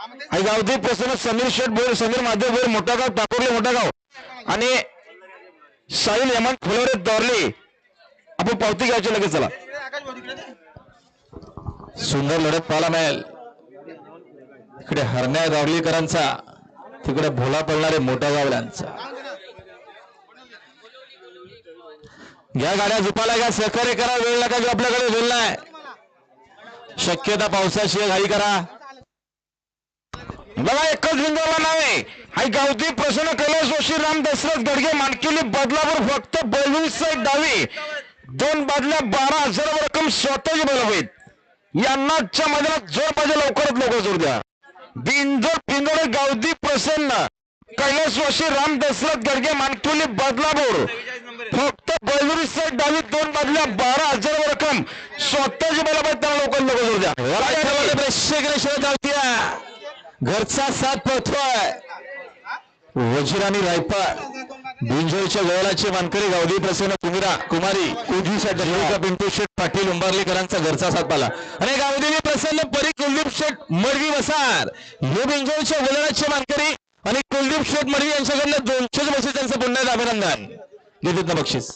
आई गावठी प्रसन्न समीर शेठ bore Sameer Madhav bore मोठा गाव टाकोरले मोठा गाव आणि साहिल हेमंत फुलवरे दौरले आपण पावती घ्यायची लगेच चला सुंदर लढत पाहायला मिळेल इकडे हरण्या दावलीकरांचा तिकडे भोला पडणारे मोठा गावल्यांचा घ्या गाड्या झुपाला घ्या सहकार्य करा वेळ नका जो आपल्याकडे वेळ नाही शक्यता पावसाची घाई करा बघा एकच बिंदूला नाही हाय गावठी प्रसन्न कैलास जोशी राम दशरथ गडगे मानकिली बदलापूर फक्त 22 साईड डावी 2 बादल्या 12,000 रक्कम स्वतःची बोलवायत यांनाच्या मैदानात जोर पाहिजे लवकरात जोर द्या बिंजोर पिंजोर गावठी प्रसन्न कैलास जोशी राम दशरथ गडगे मानकिली बदलापूर फक्त 22 साईड डावी 2 बादल्या 12,000 रक्कम स्वतःची बोलवायत त्यांना लवकर जोर द्या प्रेक्षक घरचा साथ पळतोय वजीर आणि रायपाड बिंजोळच्या गवळाचे मानकरी गावडी प्रसन्न कुमारी कुजी पिंटू शेठ पाटील उंबारलीकरांचा घरचा साथ पाला आणि गावदेवी प्रसन्न परी कुलदीप शेठ मडवी वसार हे बिंजोळच्या गवळाचे मानकरी आणि कुलदीप शेठ मडवी यांच्याकडनं 200 बक्षीस त्यांचं पुन्हा अभिनंदन देतात ना बक्षीस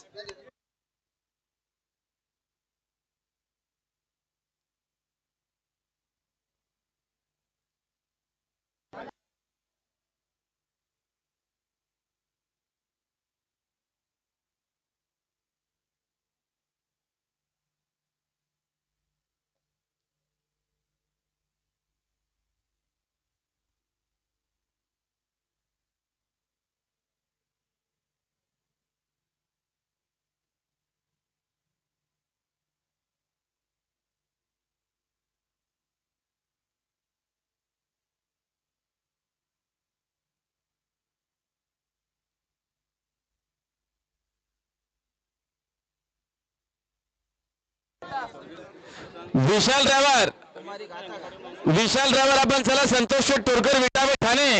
विशाल ड्रायव्हर आपण चला संतोष टोरकर विटावे ठाणे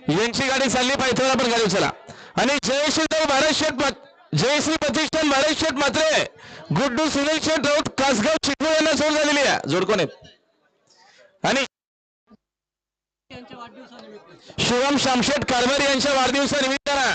यांची गाडी चालली पाहिजे आपण गाडी चला आणि जयश्री भारत शेठ जयश्री प्रतिष्ठान भारत शेठ मात्रे गुड्डू सुनील शेठ राऊत कासगाव चिखली यांना सोड झालेली आहे जोडकोण आणि शिवम शामशेठ कारभारी यांच्या वाढदिवसानिमित्तानं